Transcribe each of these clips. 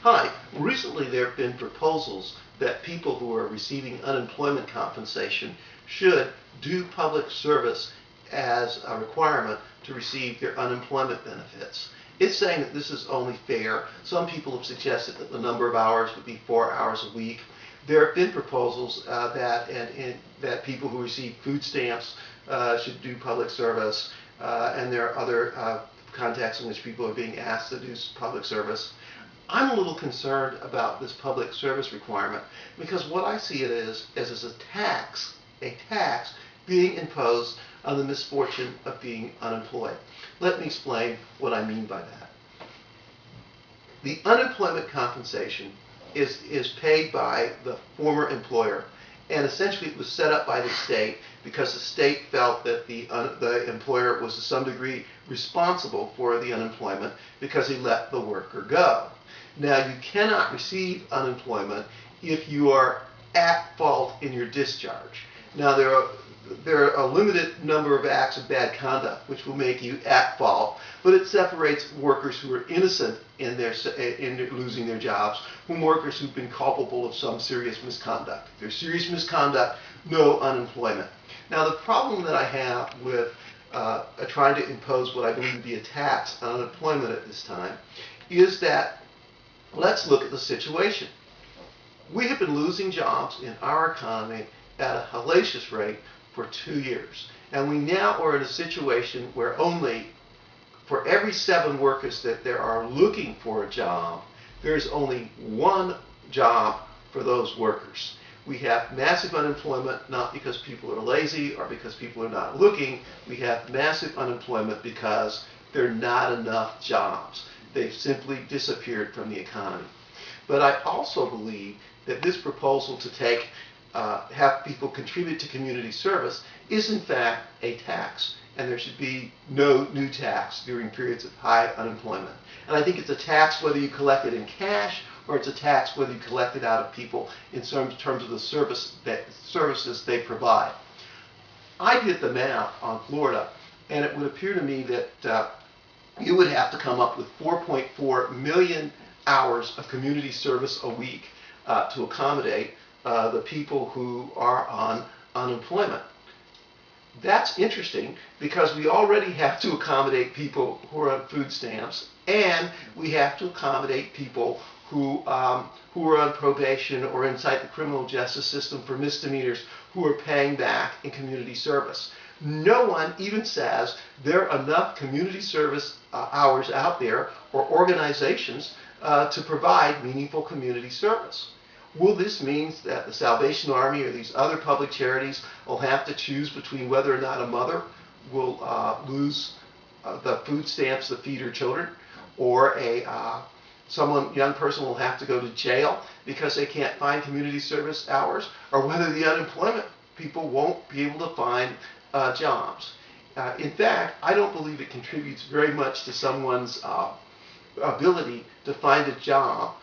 Hi. Recently there have been proposals that people who are receiving unemployment compensation should do public service as a requirement to receive their unemployment benefits. It's saying that this is only fair. Some people have suggested that the number of hours would be 4 hours a week. There have been proposals that people who receive food stamps should do public service, and there are other contexts in which people are being asked to do public service. I'm a little concerned about this public service requirement because what I see it as a tax being imposed on the misfortune of being unemployed. Let me explain what I mean by that. The unemployment compensation is paid by the former employer, and essentially it was set up by the state because the state felt that the employer was to some degree responsible for the unemployment because he let the worker go. Now, you cannot receive unemployment if you are at fault in your discharge. Now, there are a limited number of acts of bad conduct which will make you at fault, but it separates workers who are innocent in losing their jobs from workers who've been culpable of some serious misconduct. If there's serious misconduct, no unemployment. Now, the problem that I have with trying to impose what I believe to be a tax on unemployment at this time is that let's look at the situation. We have been losing jobs in our economy at a hellacious rate for 2 years. And we now are in a situation where only for every 7 workers that there are looking for a job, there's only 1 job for those workers. We have massive unemployment, not because people are lazy or because people are not looking. We have massive unemployment because there are not enough jobs. They've simply disappeared from the economy. But I also believe that this proposal to have people contribute to community service is in fact a tax, and there should be no new tax during periods of high unemployment. And I think it's a tax whether you collect it in cash or it's a tax whether you collect it out of people in terms of the services they provide. I did the math on Florida, and it would appear to me that you would have to come up with 4.4 million hours of community service a week to accommodate the people who are on unemployment. That's interesting because we already have to accommodate people who are on food stamps, and we have to accommodate people who are on probation or inside the criminal justice system for misdemeanors who are paying back in community service. No one even says there are enough community service hours out there or organizations to provide meaningful community service. Will this mean that the Salvation Army or these other public charities will have to choose between whether or not a mother will lose the food stamps to feed her children, or young person will have to go to jail because they can't find community service hours, or whether the unemployment people won't be able to find jobs? In fact, I don't believe it contributes very much to someone's ability to find a job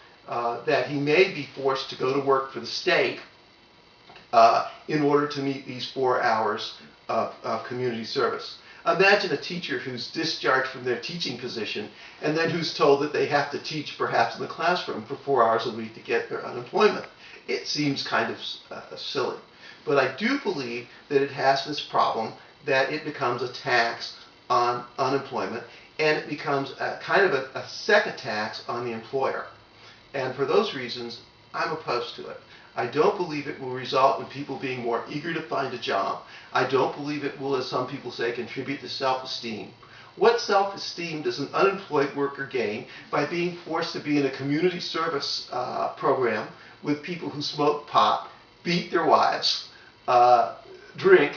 that he may be forced to go to work for the state in order to meet these 4 hours of community service. Imagine a teacher who's discharged from their teaching position and then who's told that they have to teach perhaps in the classroom for 4 hours a week to get their unemployment. It seems kind of silly. But I do believe that it has this problem that it becomes a tax on unemployment, and it becomes kind of a second tax on the employer. And for those reasons, I'm opposed to it. I don't believe it will result in people being more eager to find a job. I don't believe it will, as some people say, contribute to self-esteem. What self-esteem does an unemployed worker gain by being forced to be in a community service program with people who smoke pot, beat their wives, drink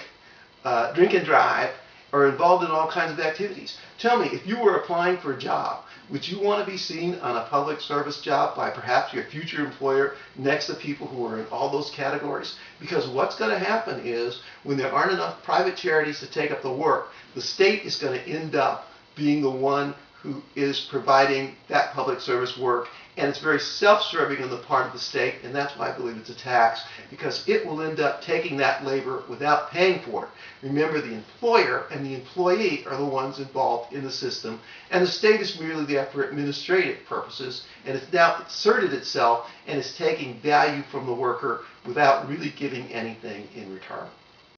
and drive, are involved in all kinds of activities? Tell me, if you were applying for a job, would you want to be seen on a public service job by perhaps your future employer next to people who are in all those categories? Because what's going to happen is when there aren't enough private charities to take up the work, the state is going to end up being the one who is providing that public service work, and it's very self-serving on the part of the state, and that's why I believe it's a tax, because it will end up taking that labor without paying for it. Remember, the employer and the employee are the ones involved in the system, and the state is merely there for administrative purposes, and it's now asserted itself and is taking value from the worker without really giving anything in return.